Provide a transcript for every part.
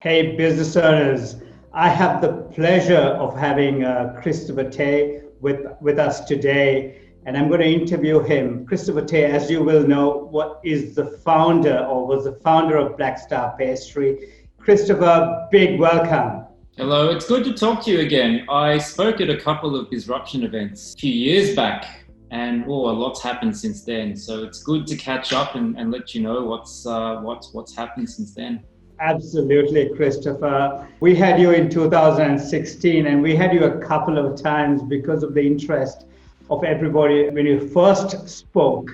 Hey, business owners. I have the pleasure of having Christopher Thé with us today, and I'm going to interview him. Christopher Thé, as you will know, was the founder of Black Star Pastry. Christopher, big welcome. Hello, it's good to talk to you again. I spoke at a couple of disruption events a few years back, and a lot's happened since then. So it's good to catch up and let you know what's happened since then. Absolutely, Christopher. We had you in 2016, and we had you a couple of times because of the interest of everybody when you first spoke.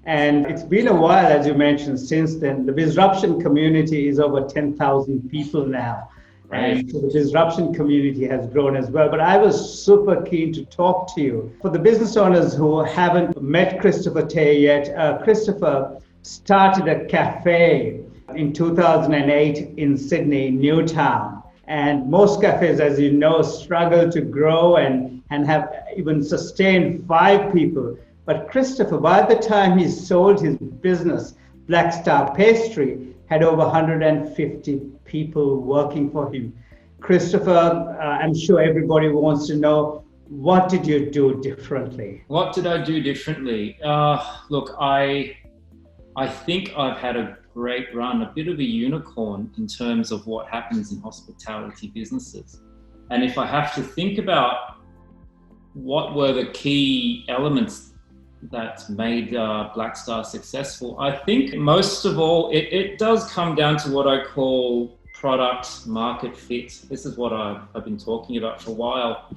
And it's been a while, as you mentioned, since then. The disruption community is over 10,000 people now. Right. And so the disruption community has grown as well. But I was super keen to talk to you. For the business owners who haven't met Christopher Thé yet, Christopher started a cafe in 2008 in Sydney, Newtown. And most cafes, as you know, struggle to grow and have even sustained 5 people. But Christopher, by the time he sold his business, Black Star Pastry, had over 150 people working for him. Christopher, I'm sure everybody wants to know, what did you do differently? What did I do differently? Look, I think I've had a great run, a bit of a unicorn in terms of what happens in hospitality businesses. And if I have to think about what were the key elements that made Black Star successful, I think most of all, it does come down to what I call product market fit. This is what I've been talking about for a while.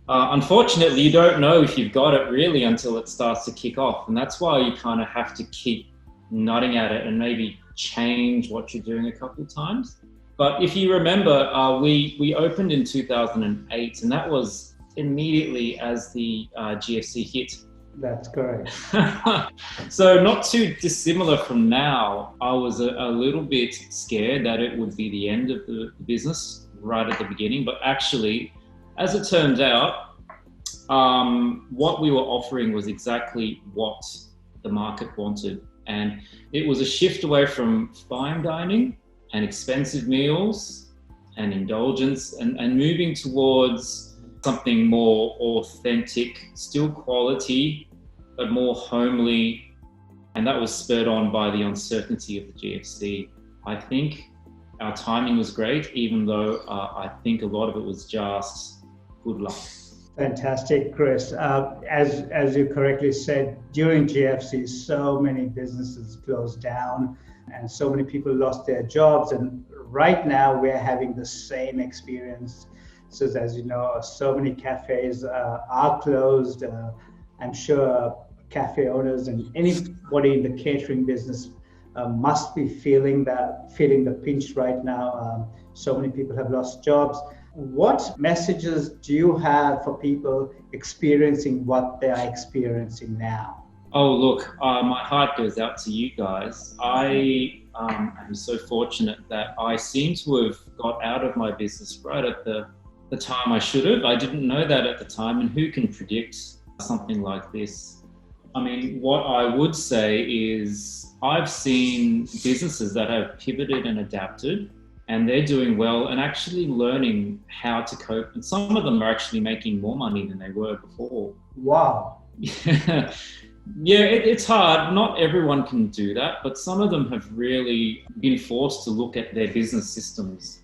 Unfortunately, you don't know if you've got it really until it starts to kick off. And that's why you kind of have to keep nutting at it and maybe change what you're doing a couple of times. But if you remember, we opened in 2008, and that was immediately as the GFC hit. That's correct. So not too dissimilar from now. I was a little bit scared that it would be the end of the business right at the beginning, but actually, as it turned out, what we were offering was exactly what the market wanted. And it was a shift away from fine dining and expensive meals and indulgence and moving towards something more authentic, still quality, but more homely. And that was spurred on by the uncertainty of the GFC. I think our timing was great, even though I think a lot of it was just good luck. Fantastic, Chris. As you correctly said, during GFC, so many businesses closed down and so many people lost their jobs. And right now we're having the same experience. So as you know, so many cafes are closed. I'm sure cafe owners and anybody in the catering business must be feeling the pinch right now. So many people have lost jobs. What messages do you have for people experiencing what they are experiencing now? Oh, look, my heart goes out to you guys. I am so fortunate that I seem to have got out of my business right at the time I should have. I didn't know that at the time, and who can predict something like this? I mean, what I would say is I've seen businesses that have pivoted and adapted, and they're doing well and actually learning how to cope. And some of them are actually making more money than they were before. Wow. Yeah, it's hard. Not everyone can do that, but some of them have really been forced to look at their business systems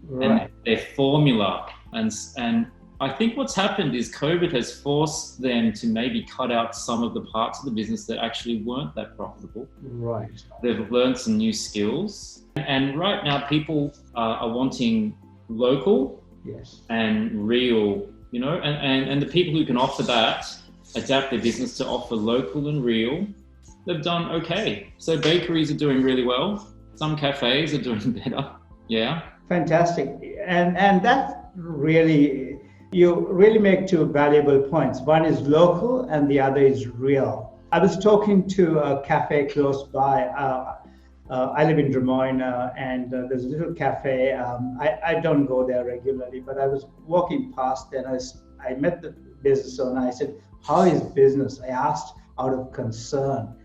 and their formula. And I think what's happened is COVID has forced them to maybe cut out some of the parts of the business that actually weren't that profitable. Right. They've learned some new skills. And right now people are wanting local and real, and the people who can offer that, adapt their business to offer local and real, they've done okay. So bakeries are doing really well. Some cafes are doing better. Yeah. Fantastic. And that's really, you really make 2 valuable points. One is local and the other is real. I was talking to a cafe close by. I live in Des Moines, and there's a little cafe. I don't go there regularly, but I was walking past there and I met the business owner. I said, "How is business?" I asked out of concern.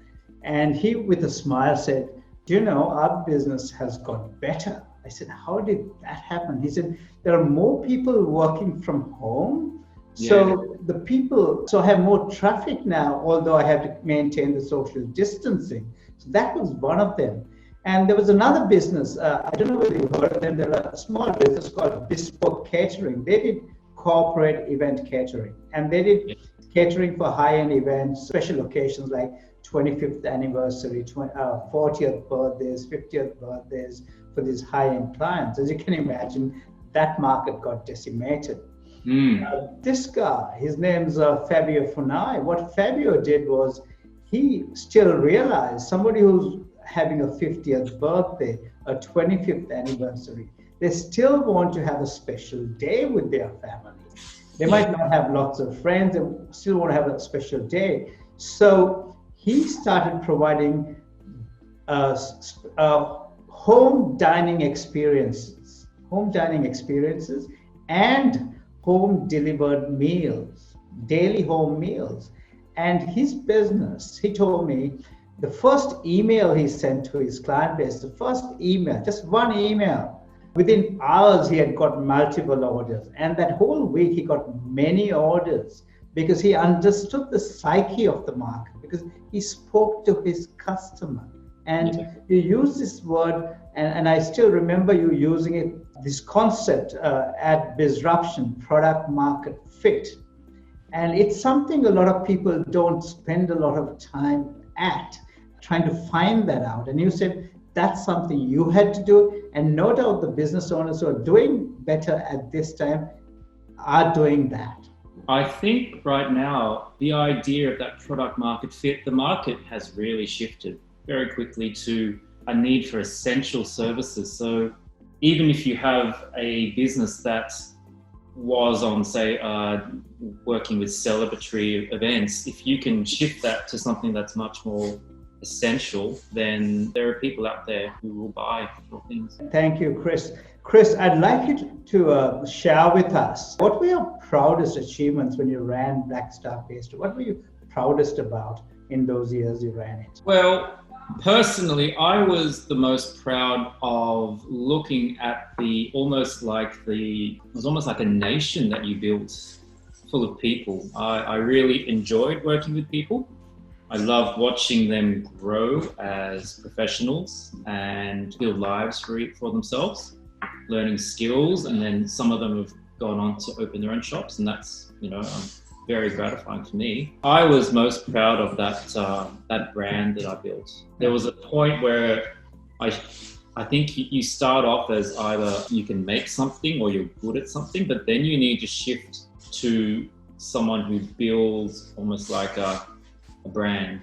And he, with a smile, said, "Do you know, our business has got better." I said, how did that happen? He said, there are more people working from home. So the people, so I have more traffic now, although I have to maintain the social distancing. So that was one of them. And there was another business, I don't know whether you heard of them, there are a small business called Bespoke Catering. They did corporate event catering, and they did catering for high-end events, special occasions like 25th anniversary, 40th birthdays, 50th birthdays for these high-end clients. As you can imagine, that market got decimated. This guy, his name's Fabio Funai. What Fabio did was he still realized somebody who's having a 50th birthday, a 25th anniversary, they still want to have a special day with their family. They might not have lots of friends, they still want to have a special day. So he started providing home dining experiences and home delivered meals, daily home meals. And his business, he told me, the first email he sent to his client base, the first email, just one email, within hours he had got multiple orders. And that whole week he got many orders because he understood the psyche of the market, because he spoke to his customer. And you use this word, and I still remember you using it, this concept at Disruption, product market fit. And it's something a lot of people don't spend a lot of time at, trying to find that out. And you said that's something you had to do, and no doubt the business owners who are doing better at this time are doing that. I think right now, the idea of that product market fit, the market has really shifted very quickly to a need for essential services. So even if you have a business that was on, say, working with celebratory events, if you can shift that to something that's much more essential, then there are people out there who will buy your things. Thank you, Chris. Chris, I'd like you to share with us, what were your proudest achievements when you ran Black Star Pastry? What were you proudest about in those years you ran it? Well, personally, I was the most proud of looking at it was almost like a nation that you built full of people. I really enjoyed working with people. I loved watching them grow as professionals and build lives for themselves, learning skills, and then some of them have gone on to open their own shops, and that's, very gratifying for me. I was most proud of that brand that I built. There was a point where I think you start off as either you can make something or you're good at something, but then you need to shift to someone who builds almost like a brand,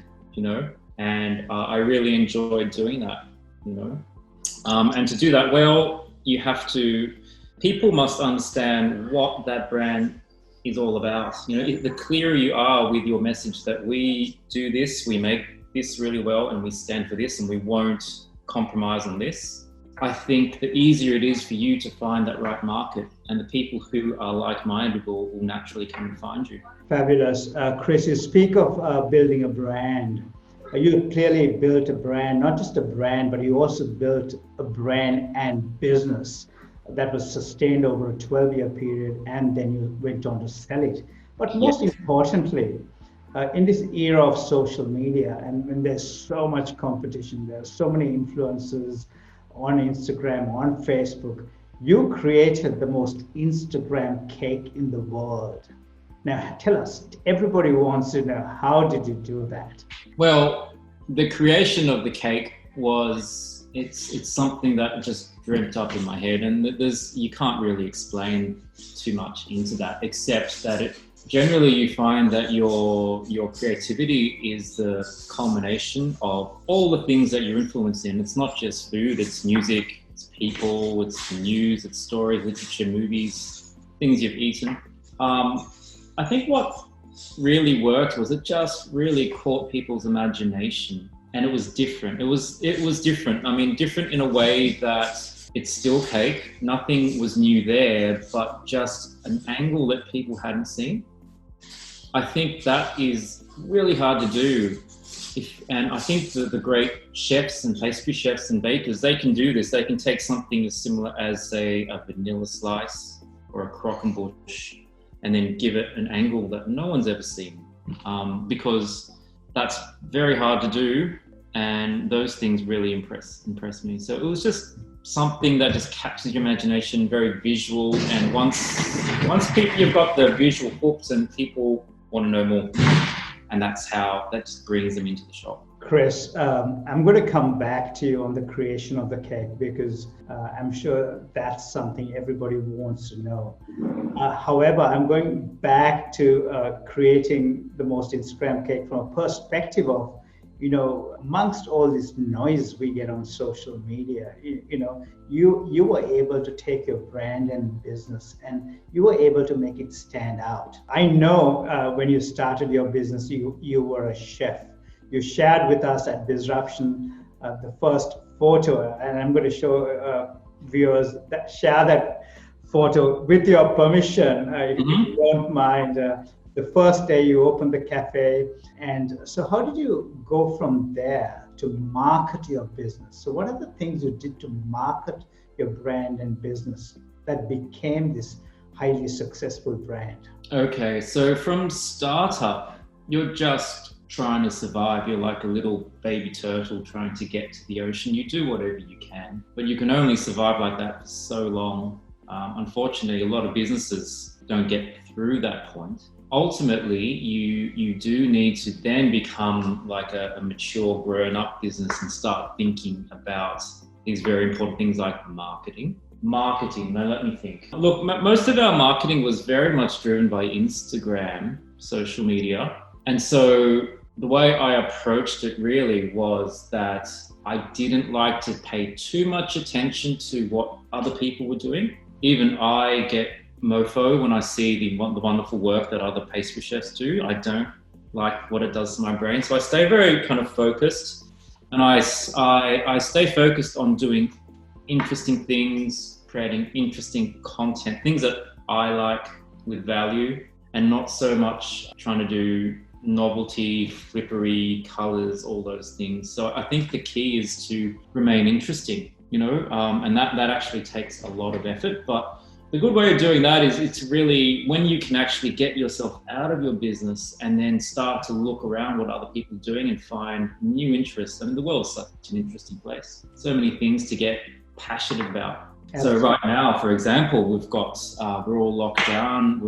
and I really enjoyed doing that, and to do that well, people must understand what that brand is all about. The clearer you are with your message that we do this, we make this really well, and we stand for this, and we won't compromise on this, I think the easier it is for you to find that right market, and the people who are like-minded will naturally come and find you. Fabulous. Chris, you speak of building a brand. You clearly built a brand, not just a brand, but you also built a brand and business that was sustained over a 12-year period, and then you went on to sell it. But most importantly, in this era of social media, and when there's so much competition, there's so many influencers on Instagram, on Facebook, you created the most Instagram cake in the world. Now, tell us, everybody wants to know, how did you do that? Well, the creation of the cake it's something that just dreamt up in my head, and you can't really explain too much into that, except that generally you find that your creativity is the culmination of all the things that you're influenced in. It's not just food, it's music, it's people, it's news, it's stories, literature, movies, things you've eaten. I think what really worked was it just really caught people's imagination, and it was different. It was different. I mean, different in a way that it's still cake. Nothing was new there, but just an angle that people hadn't seen. I think that is really hard to do And I think the great chefs and pastry chefs and bakers, they can do this. They can take something as similar as, say, a vanilla slice or a croquembouche, and then give it an angle that no one's ever seen, because that's very hard to do, and those things really impress me. So it was just something that just captures your imagination, very visual, and once people, you've got the visual hooks and people want to know more, and that just brings them into the shop. Chris, I'm going to come back to you on the creation of the cake, because I'm sure that's something everybody wants to know. However, I'm going back to creating the most Instagram cake from a perspective of, amongst all this noise we get on social media, you were able to take your brand and business and you were able to make it stand out. I know when you started your business, you were a chef. You shared with us at Disruption the first photo, and I'm going to show viewers share that photo with your permission, if you don't mind. The first day you opened the cafe, and so how did you go from there to market your business? So what are the things you did to market your brand and business that became this highly successful brand? Okay, so from startup, you're just trying to survive. You're like a little baby turtle trying to get to the ocean. You do whatever you can, but you can only survive like that for so long. Unfortunately, a lot of businesses don't get through that point. Ultimately, you do need to then become like a mature, grown-up business and start thinking about these very important things like marketing. Now let me think. Look, most of our marketing was very much driven by Instagram, social media. And so the way I approached it really was that I didn't like to pay too much attention to what other people were doing. Even I get mofo when I see the wonderful work that other pastry chefs do. I don't like what it does to my brain. So I stay very kind of focused, and I stay focused on doing interesting things, creating interesting content, things that I like with value, and not so much trying to do novelty, flippery colors, all those things. So I think the key is to remain interesting, and that actually takes a lot of effort. But the good way of doing that is it's really when you can actually get yourself out of your business and then start to look around what other people are doing and find new interests. I mean, the world's such an interesting place. So many things to get passionate about. So right now, for example, we're all locked down.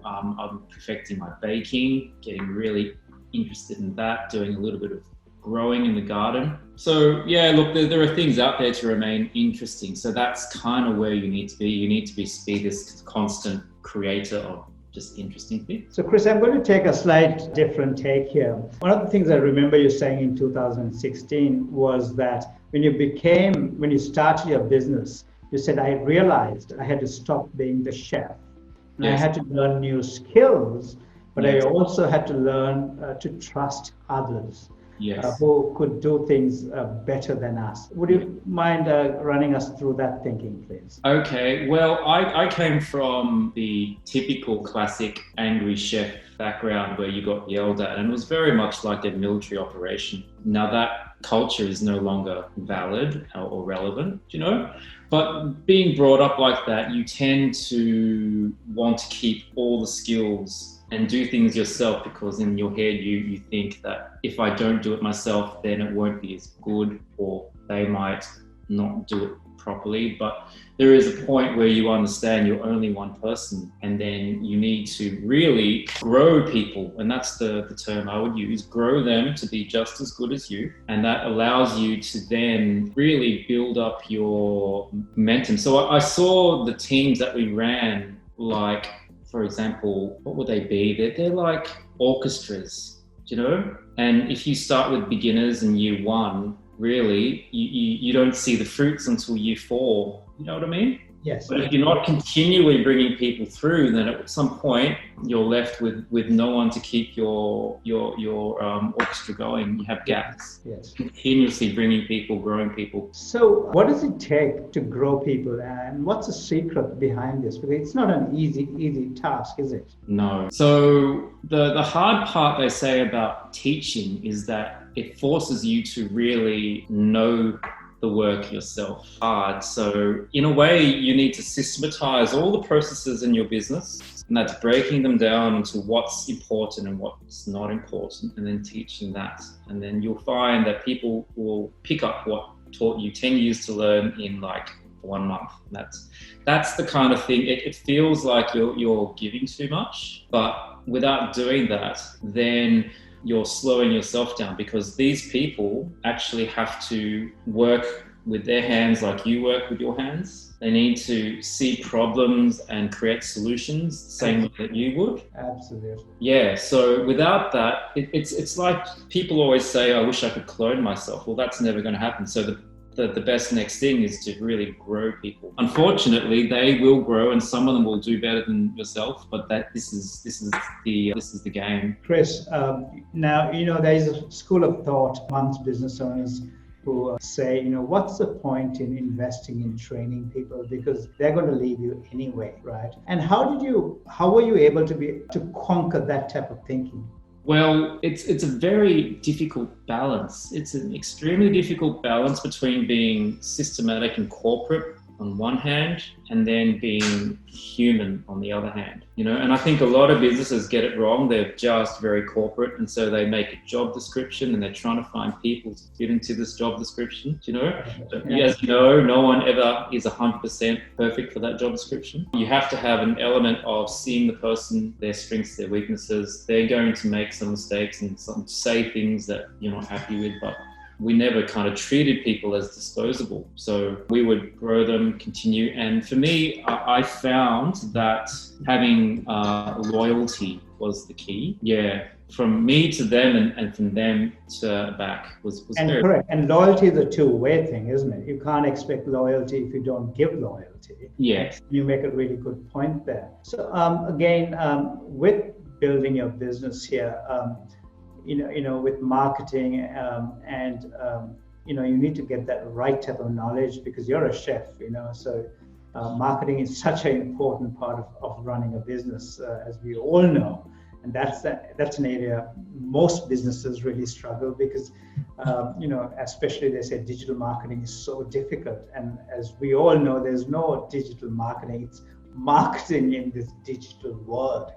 I'm perfecting my baking, getting really interested in that, doing a little bit of growing in the garden. So yeah, look, there are things out there to remain interesting. So that's kind of where you need to be. You need to be this constant creator of just interesting things. So Chris, I'm going to take a slight different take here. One of the things I remember you saying in 2016 was that when you started your business, you said, I realized I had to stop being the chef. And yes. I had to learn new skills, but yes. I also had to learn to trust others. Yes. Who could do things better than us. Would you mind running us through that thinking, please? Okay, well, I came from the typical classic angry chef background where you got yelled at, and it was very much like a military operation. Now that culture is no longer valid or relevant, but being brought up like that, you tend to want to keep all the skills and do things yourself, because in your head you think that if I don't do it myself, then it won't be as good, or they might not do it properly. But there is a point where you understand you're only one person, and then you need to really grow people, and that's the term I would use, grow them to be just as good as you, and that allows you to then really build up your momentum. So I saw the teams that we ran, like, for example, what would they be? They're like orchestras, And if you start with beginners in year one, really, you don't see the fruits until year 4. You know what I mean? Yes. But if you're not continually bringing people through, then at some point you're left with no one to keep your orchestra going. You have gaps. Yes. Continuously bringing people, growing people. So what does it take to grow people, and what's the secret behind this? Because it's not an easy task, is it? No. So the hard part they say about teaching is that it forces you to really know the work yourself hard. So in a way, you need to systematize all the processes in your business, and that's breaking them down into what's important and what's not important, and then teaching that. And then you'll find that people will pick up what taught you 10 years to learn in like 1 month. That's the kind of thing. It feels like you're giving too much, but without doing that, then you're slowing yourself down, because these people actually have to work with their hands like you work with your hands. They need to see problems and create solutions the same way that you would. Absolutely. Yeah, so without that, it's like people always say, I wish I could clone myself. Well, that's never going to happen. So the best next thing is to really grow people. Unfortunately, they will grow, and some of them will do better than yourself. But this is the game. Chris, now there is a school of thought amongst business owners who say, what's the point in investing in training people, because they're going to leave you anyway, right? And how were you able to conquer that type of thinking? Well, it's a very difficult balance. It's an extremely difficult balance between being systematic and corporate on one hand, and then being human on the other hand. And I think a lot of businesses get it wrong. They're just very corporate, and so they make a job description and they're trying to find people to fit into this job description. As you know, no one ever is 100% perfect for that job description. You have to have an element of seeing the person, their strengths, their weaknesses. They're going to make some mistakes and say things that you're not happy with, but we never kind of treated people as disposable. So we would grow them, continue. And for me, I found that having loyalty was the key. Yeah, from me to them and from them to back was very correct. And loyalty is a two-way thing, isn't it? You can't expect loyalty if you don't give loyalty. Yeah. You make a really good point there. So again, with building your business here, with marketing and you need to get that right type of knowledge, because you're a chef, so marketing is such an important part of running a business, as we all know. And that's an area most businesses really struggle, because especially they say digital marketing is so difficult. And as we all know, there's no digital marketing, it's marketing in this digital world.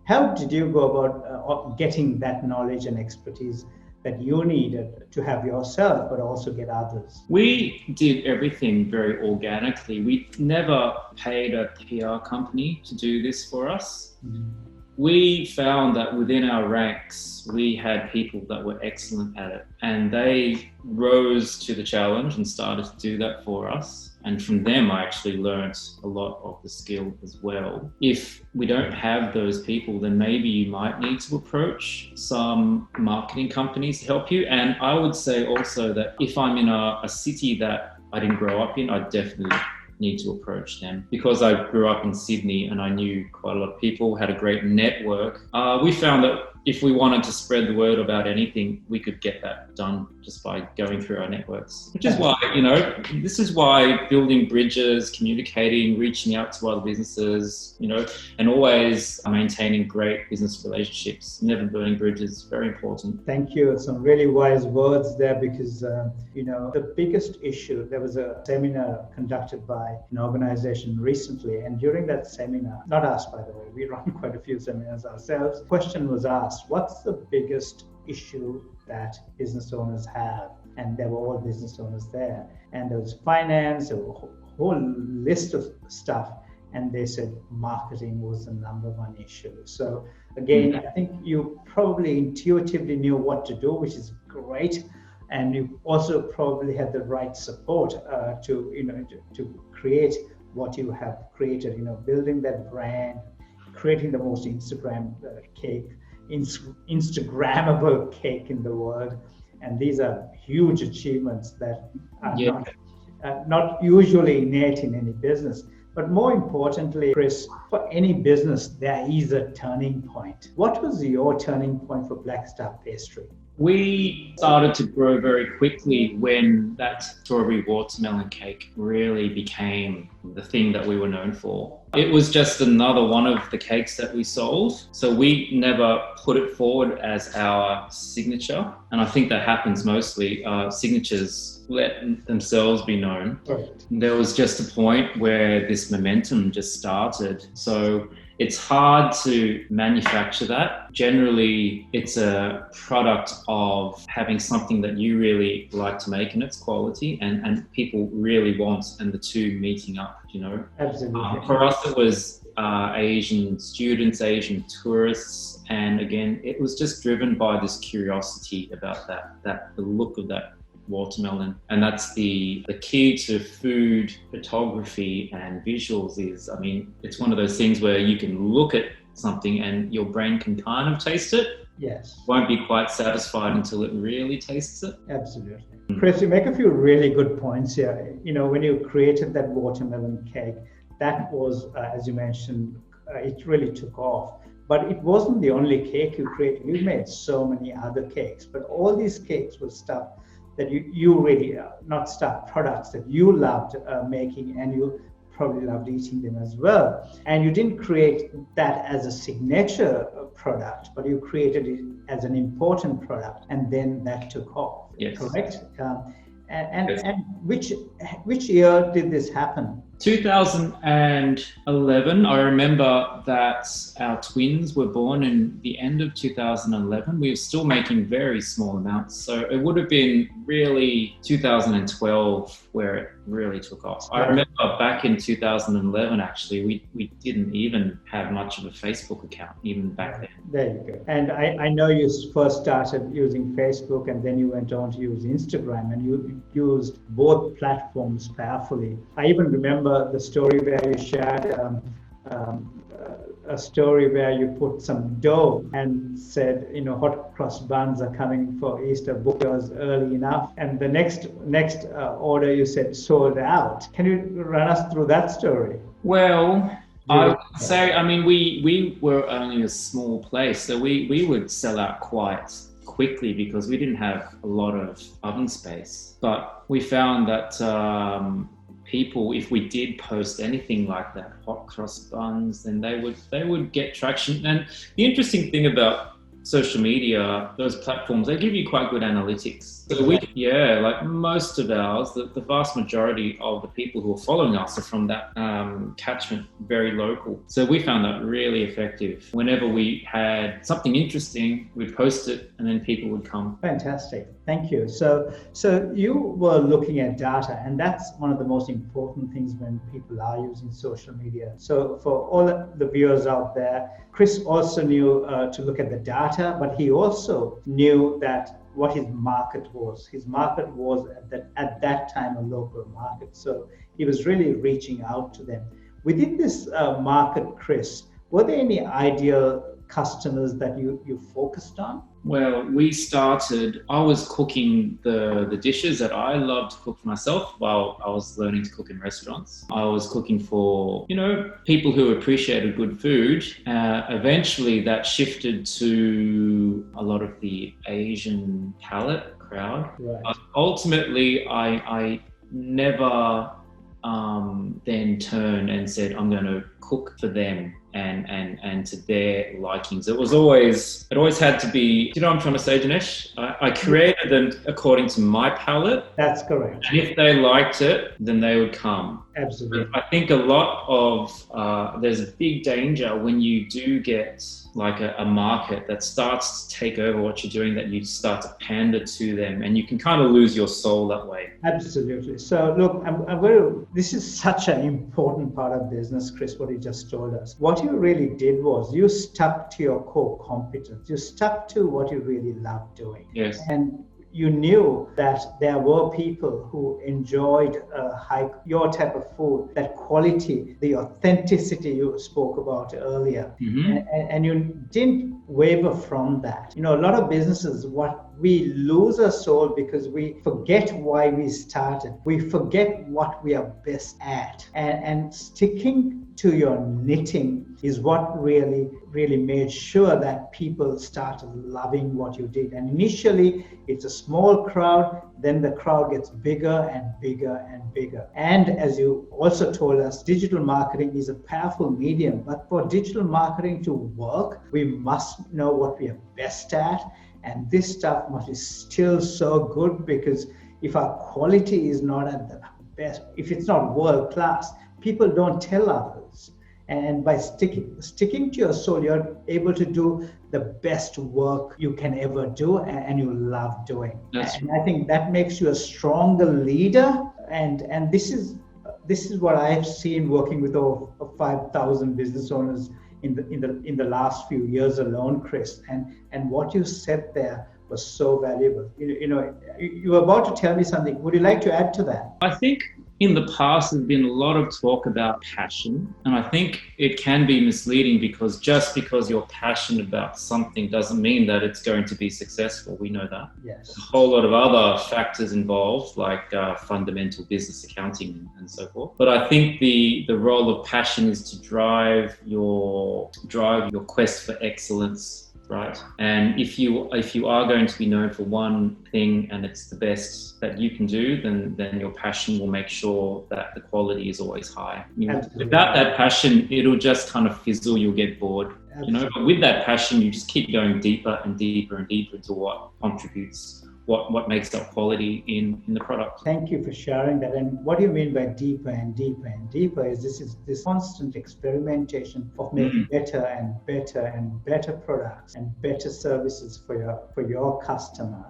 How did you go about getting that knowledge and expertise that you needed to have yourself, but also get others? We did everything very organically. We never paid a PR company to do this for us. Mm-hmm. We found that within our ranks, we had people that were excellent at it, and they rose to the challenge and started to do that for us. And from them, I actually learned a lot of the skill as well. If we don't have those people, then maybe you might need to approach some marketing companies to help you. And I would say also that if I'm in a city that I didn't grow up in, I definitely need to approach them, because I grew up in Sydney and I knew quite a lot of people, had a great network. We found that if we wanted to spread the word about anything, we could get that done just by going through our networks. Which is why, this is why building bridges, communicating, reaching out to other businesses, and always maintaining great business relationships, never burning bridges, is very important. Thank you. Some really wise words there, because, the biggest issue, there was a seminar conducted by an organization recently, and during that seminar, not us, by the way, we run quite a few seminars ourselves, the question was asked, what's the biggest issue that business owners have? And there were all business owners there. And there was finance, there was a whole list of stuff. And they said marketing was the number one issue. So again, I think you probably intuitively knew what to do, which is great. And you also probably had the right support to create what you have created, building that brand, creating the most Instagrammable cake in the world. And these are huge achievements that are not usually innate in any business. But more importantly, Chris, for any business, there is a turning point. What was your turning point for Black Star Pastry? We started to grow very quickly when that strawberry watermelon cake really became the thing that we were known for. It was just another one of the cakes that we sold. So we never put it forward as our signature. And I think that happens mostly. Signatures let themselves be known. Right. There was just a point where this momentum just started. So it's hard to manufacture that. Generally, it's a product of having something that you really like to make and its quality and people really want, and the two meeting up, you know. Absolutely. For us, it was Asian students, Asian tourists. And again, it was just driven by this curiosity about the look of that watermelon. And that's the key to food photography and visuals is, I mean, it's one of those things where you can look at something and your brain can kind of taste it. Yes. Won't be quite satisfied until it really tastes it. Absolutely. Chris, you make a few really good points here. You know, when you created that watermelon cake, that was, as you mentioned, it really took off. But it wasn't the only cake you created. You made so many other cakes, but all these cakes were stuff that you really, not stuff, products that you loved making, and you probably loved eating them as well. And you didn't create that as a signature product, but you created it as an important product, and then that took off. Yes. Correct? Yes. And which year did this happen? 2011, I remember that our twins were born in the end of 2011. We were still making very small amounts. So it would have been really 2012 where it really took off. I remember back in 2011, actually, we didn't even have much of a Facebook account, even back then. There you go. And I know you first started using Facebook and then you went on to use Instagram, and you used both platforms powerfully. I even remember the story where you shared a story where you put some dough and said, you know, hot cross buns are coming for Easter, book yours early enough. And the next order you said sold out. Can you run us through that story? Well, I would say, I mean, we were only a small place, so we would sell out quite quickly because we didn't have a lot of oven space. But we found that people, if we did post anything like that, hot cross buns, then they would get traction. And the interesting thing about social media, those platforms, they give you quite good analytics. So like most of ours, the vast majority of the people who are following us are from that catchment, very local. So we found that really effective. Whenever we had something interesting, we'd post it and then people would come. Fantastic. Thank you. So you were looking at data, and that's one of the most important things when people are using social media. So for all the viewers out there, Chris also knew to look at the data, but he also knew that what his market was. His market was at that time a local market. So he was really reaching out to them. Within this market, Chris, were there any ideal customers that you focused on? Well, I was cooking the dishes that I loved to cook for myself while I was learning to cook in restaurants. I was cooking for, people who appreciated good food. Eventually that shifted to a lot of the Asian palate crowd. Right. But ultimately, I never then turned and said, I'm going to cook for them and to their likings. It always had to be, you know what I'm trying to say, Dinesh? I created them according to my palate. That's correct. And if they liked it, then they would come. Absolutely. I think a lot of, there's a big danger when you do get like a market that starts to take over what you're doing, that you start to pander to them, and you can kind of lose your soul that way. Absolutely. So look, this is such an important part of business, Chris, what you just told us. What you really did was you stuck to your core competence. You stuck to what you really love doing. Yes. And you knew that there were people who enjoyed your type of food, that quality, the authenticity you spoke about earlier, and you didn't waver from that. A lot of businesses, what we lose our soul because we forget why we started. We forget what we are best at, and sticking to your knitting is what really made sure that people started loving what you did. And initially it's a small crowd, then the crowd gets bigger and bigger and bigger. And as you also told us, digital marketing is a powerful medium, but for digital marketing to work, we must know what we are best at. And this stuff must be still so good, because if our quality is not at the best, if it's not world class, people don't tell others. And by sticking to your soul, you're able to do the best work you can ever do, and you love doing. And I think that makes you a stronger leader. And this is what I've seen working with over 5,000 business owners in the last few years alone, Chris. And what you said there was so valuable. You were about to tell me something. Would you like to add to that? I think in the past, there's been a lot of talk about passion, and I think it can be misleading, because just because you're passionate about something doesn't mean that it's going to be successful. We know that. Yes. A whole lot of other factors involved, like fundamental business accounting and so forth. But I think the role of passion is to drive your quest for excellence. Right. And if you are going to be known for one thing and it's the best that you can do, then your passion will make sure that the quality is always high. Without that passion, it'll just kind of fizzle. You'll get bored. But with that passion, you just keep going deeper and deeper and deeper into what contributes, what makes up quality in the product. Thank you for sharing that. And what do you mean by deeper and deeper and deeper? Is this constant experimentation of making better and better and better products and better services for your customer.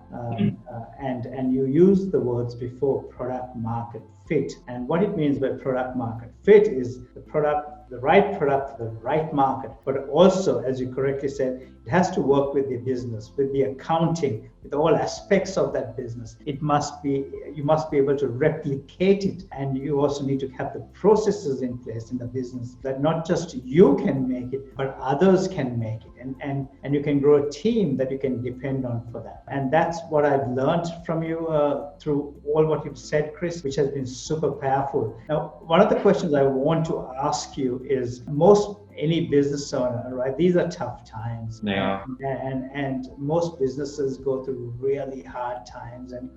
And you used the words before, product market fit. And what it means by product market fit is the right product for the right market, but also, as you correctly said, it has to work with the business, with the accounting, with all aspects of that business. You must be able to replicate it, and you also need to have the processes in place in the business that not just you can make it, but others can make it, and you can grow a team that you can depend on for that. And that's what I've learned from you through all what you've said, Chris, which has been super powerful. Now, one of the questions I want to ask you is, any business owner, right? These are tough times. They are. And most businesses go through really hard times. And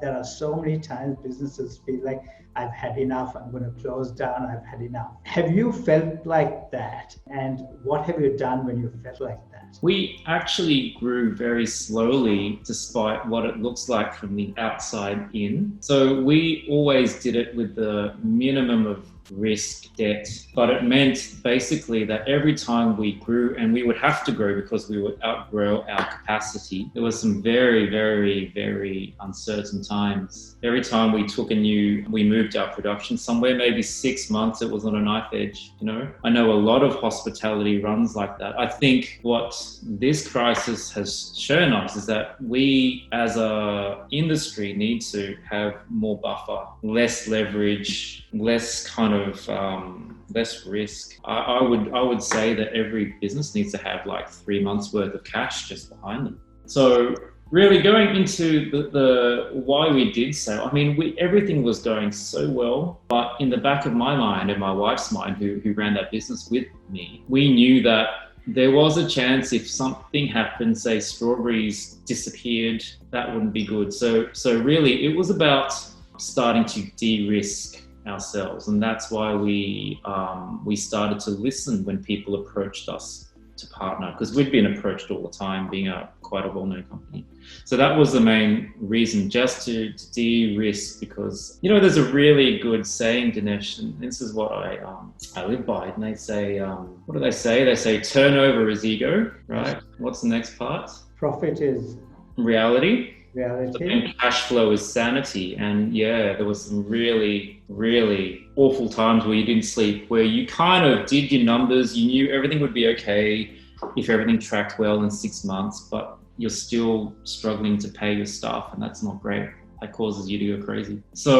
there are so many times businesses feel like, I've had enough, I'm going to close down, I've had enough. Have you felt like that? And what have you done when you felt like that? We actually grew very slowly, despite what it looks like from the outside in. So we always did it with the minimum of risk, debt, but it meant basically that every time we grew, and we would have to grow because we would outgrow our capacity, there was some very, very, very uncertain times. Every time we moved our production somewhere, maybe 6 months, it was on a knife edge. I know a lot of hospitality runs like that. I think what this crisis has shown us is that we as a industry need to have more buffer, less leverage, less kind of less risk. I would say that every business needs to have like 3 months worth of cash just behind them. So really going into the why we did so, everything was going so well, but in the back of my mind and my wife's mind, who ran that business with me, we knew that there was a chance if something happened, say strawberries disappeared, that wouldn't be good. So really it was about starting to de-risk ourselves, and that's why we started to listen when people approached us to partner, because we'd been approached all the time, being quite a well-known company. So that was the main reason, just to de-risk, because there's a really good saying, Dinesh, and this is what I live by, and they say, what do they say? They say turnover is ego, right? What's the next part? Profit is reality. And cash flow is sanity. And there was some really, really awful times where you didn't sleep, where you kind of did your numbers, you knew everything would be okay if everything tracked well in 6 months, but you're still struggling to pay your staff, and that's not great. That causes you to go crazy. So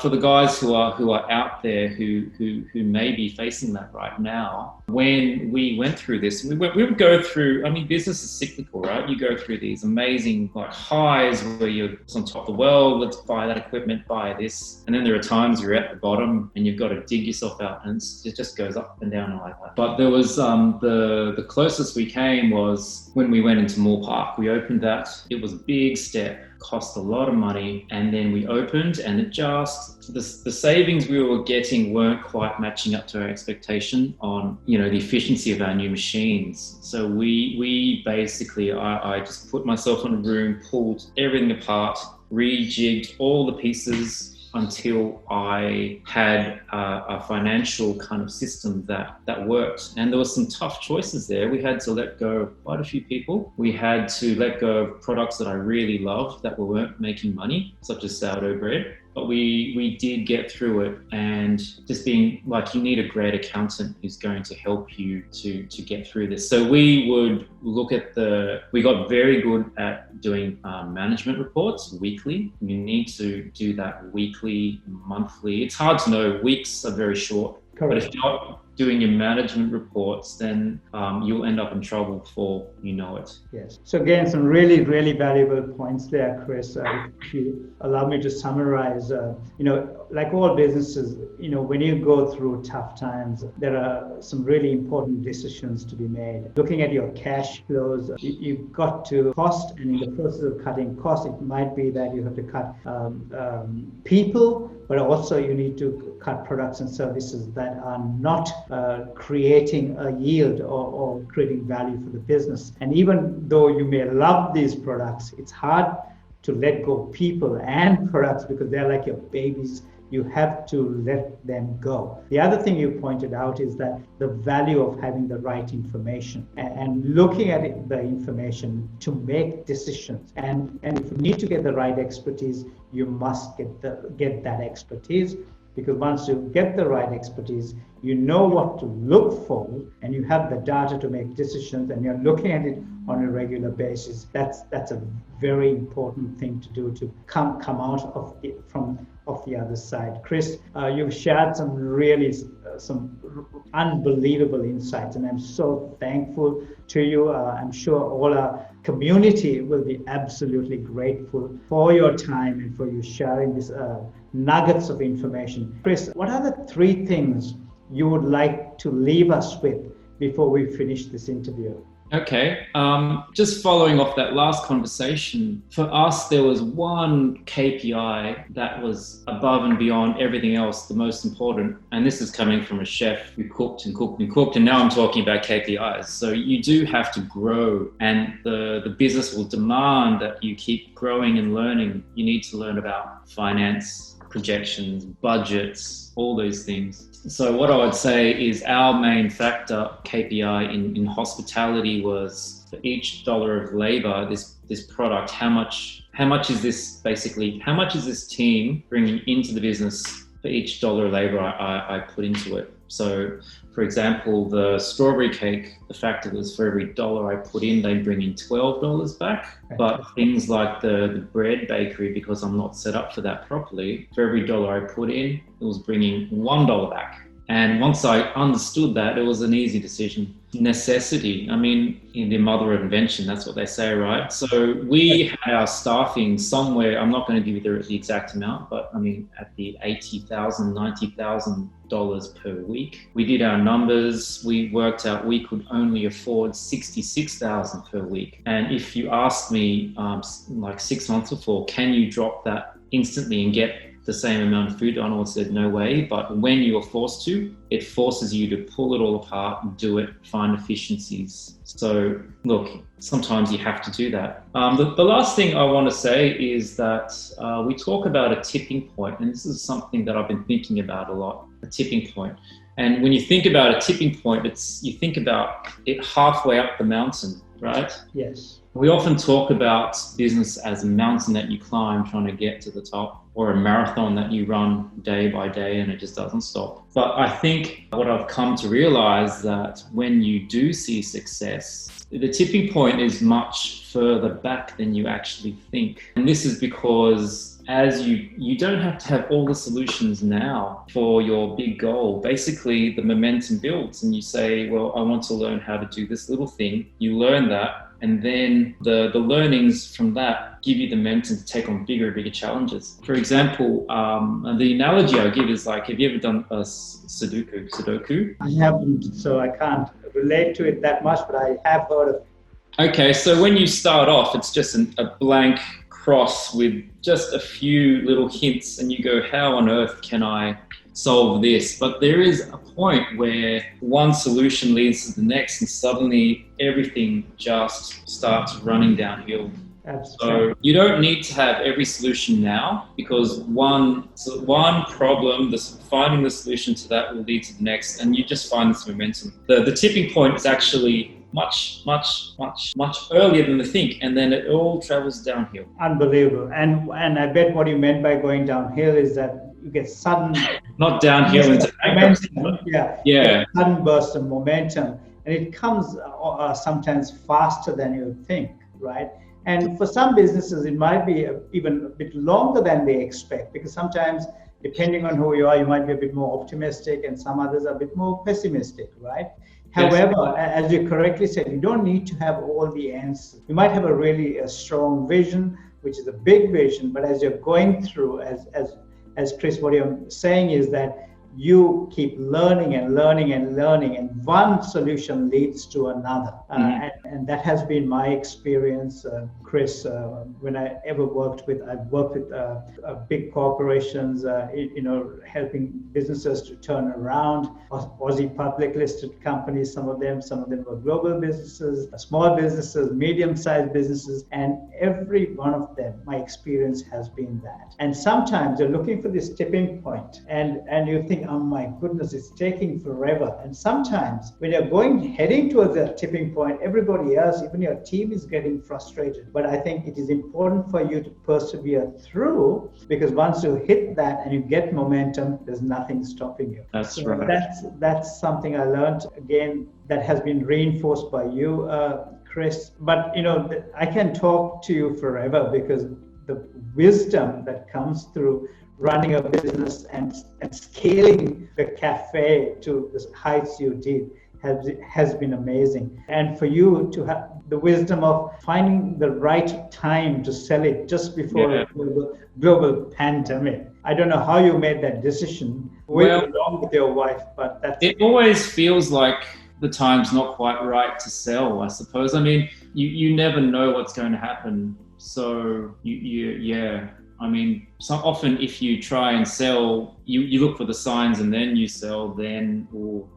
for the guys who are out there who may be facing that right now, when we went through this, we would go through, I mean, business is cyclical, right? You go through these amazing like highs where you're on top of the world, let's buy that equipment, buy this. And then there are times you're at the bottom and you've got to dig yourself out, and it just goes up and down like that. But there was the closest we came was when we went into Moore Park. We opened that. It was a big step, cost a lot of money, and then we opened, and it just the savings we were getting weren't quite matching up to our expectation on, you know, the efficiency of our new machines. So we basically, I just put myself in a room, pulled everything apart, rejigged all the pieces until I had a financial kind of system that worked. And there were some tough choices there. We had to let go of quite a few people. We had to let go of products that I really loved that weren't making money, such as sourdough bread. But we did get through it, and just being like, you need a great accountant who's going to help you to get through this. So we would look at we got very good at doing management reports weekly. You need to do that weekly, monthly. It's hard to know. Weeks are very short. Correct. But if you're not doing your management reports, then you'll end up in trouble before you know it. Yes. So again, some really, really valuable points there, Chris. If you allow me to summarize, like all businesses, when you go through tough times, there are some really important decisions to be made. Looking at your cash flows, you've got to cost, and in the process of cutting costs, it might be that you have to cut people, but also you need to cut products and services that are not creating a yield or creating value for the business. And even though you may love these products, it's hard to let go of people and products because they're like your babies. You have to let them go. The other thing you pointed out is that the value of having the right information and looking at the information to make decisions. And if you need to get the right expertise, you must get that expertise, because once you get the right expertise, you know what to look for, and you have the data to make decisions, and you're looking at it on a regular basis. That's a very important thing to do to come out of it from the other side. Chris, you've shared some really some unbelievable insights, and I'm so thankful to you. I'm sure all our community will be absolutely grateful for your time and for you sharing these nuggets of information. Chris, what are the 3 things you would like to leave us with before we finish this interview? Okay, just following off that last conversation, for us, there was one KPI that was above and beyond everything else, the most important. And this is coming from a chef who cooked and cooked and cooked. And now I'm talking about KPIs. So you do have to grow, and the business will demand that you keep growing and learning. You need to learn about finance, projections, budgets, all those things. So what I would say is our main factor KPI in hospitality was, for each dollar of labor, this product, how much is this team bringing into the business for each dollar of labor I put into it. So for example, the strawberry cake, the factor was for every dollar I put in, they bring in $12 back. But things like the bread bakery, because I'm not set up for that properly, for every dollar I put in, it was bringing $1 back. And once I understood that, it was an easy decision. Necessity, I mean, in the mother of invention, that's what they say, right? So we had our staffing somewhere, I'm not going to give you the exact amount, but I mean, at the $80,000, $90,000 per week. We did our numbers, we worked out we could only afford $66,000 per week. And if you asked me like 6 months before, can you drop that instantly and get the same amount of food, I would have said no way. But when you are forced to, it forces you to pull it all apart and do it, find efficiencies. So look, sometimes you have to do that. The last thing I want to say is that we talk about a tipping point, and this is something that I've been thinking about a lot, a tipping point. And when you think about a tipping point, you think about it halfway up the mountain, right? Yes. We often talk about business as a mountain that you climb trying to get to the top. or a marathon that you run day by day and it just doesn't stop. But I think what I've come to realize that when you do see success, the tipping point is much further back than you actually think. And this is because as you don't have to have all the solutions now for your big goal. Basically, the momentum builds and you say, well, I want to learn how to do this little thing. You learn that, and then the learnings from that give you the momentum to take on bigger and bigger challenges. For example, the analogy I give is like, have you ever done a Sudoku? I haven't, so I can't relate to it that much, but I have heard of it. Okay, so when you start off, it's just a blank cross with just a few little hints and you go, how on earth can I solve this? But there is a point where one solution leads to the next and suddenly everything just starts running downhill. Absolutely. So you don't need to have every solution now, because one problem, finding the solution to that will lead to the next, and you just find this momentum. The tipping point is actually much earlier than they think, and then it all travels downhill. Unbelievable. And I bet what you meant by going downhill is that you get sudden not downhill into momentum. Yeah. Sudden burst of momentum, and it comes sometimes faster than you think, right? And for some businesses, it might be even a bit longer than they expect, because sometimes, depending on who you are, you might be a bit more optimistic and some others are a bit more pessimistic, right? Yes. However, as you correctly said, you don't need to have all the answers. You might have a strong vision, which is a big vision, but as you're going through, as Chris, what you're saying is that you keep learning and learning and learning, and one solution leads to another. And that has been my experience, Chris, when I've worked with big corporations, helping businesses to turn around, Aussie public listed companies, some of them were global businesses, small businesses, medium-sized businesses, and every one of them, my experience has been that. And sometimes you're looking for this tipping point, and you think, oh my goodness, it's taking forever. And sometimes when you're heading towards that tipping point, everybody else, even your team, is getting frustrated. But I think it is important for you to persevere through, because once you hit that and you get momentum, there's nothing stopping you. That's right. That's something I learned, again, that has been reinforced by you, Chris. But I can talk to you forever, because the wisdom that comes through running a business and scaling the cafe to the heights you did has been amazing. And for you to have the wisdom of finding the right time to sell it just before a global pandemic. I don't know how you made that decision along with your wife, but it always feels like the time's not quite right to sell, I suppose. I mean, you never know what's going to happen. So I mean, so often if you try and sell, you look for the signs and then you sell, then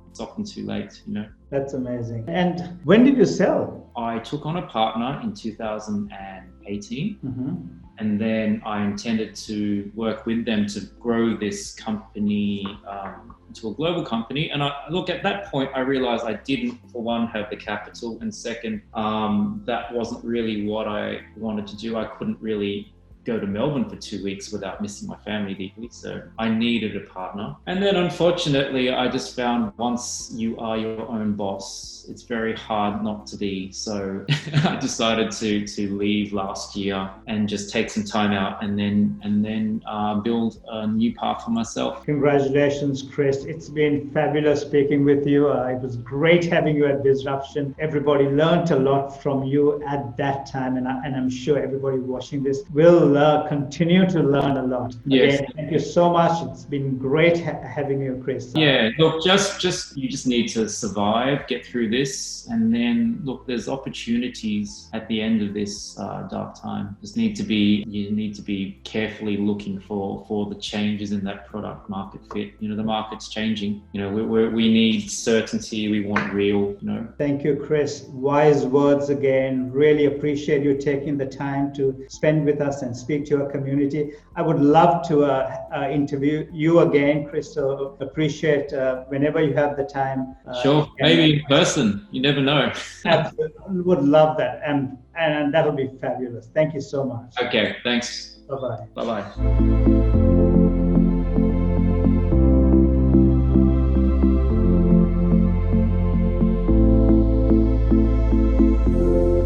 it's often too late, That's amazing. And when did you sell? I took on a partner in 2018. And then I intended to work with them to grow this company into a global company. And at that point, I realized I didn't, for one, have the capital, and second, that wasn't really what I wanted to do. I couldn't really go to Melbourne for 2 weeks without missing my family deeply. So I needed a partner. And then unfortunately, I just found once you are your own boss, it's very hard not to be. So I decided to leave last year and just take some time out and then build a new path for myself. Congratulations, Chris. It's been fabulous speaking with you. It was great having you at Disruption. Everybody learned a lot from you at that time, and I'm sure everybody watching this will continue to learn a lot. Yes. Again, thank you so much. It's been great having you, Chris. Yeah, look, you just need to survive, get through this, and then look, there's opportunities at the end of this dark time. You need to be carefully looking for the changes in that product market fit. The market's changing. We need certainty. We want real. Thank you, Chris. Wise words again. Really appreciate you taking the time to spend with us and speak to our community. I would love to interview you again, Chris. So appreciate whenever you have the time. Sure, maybe in person. You never know. Absolutely, would love that, and that would be fabulous. Thank you so much. Okay, thanks. Bye-bye. Bye-bye.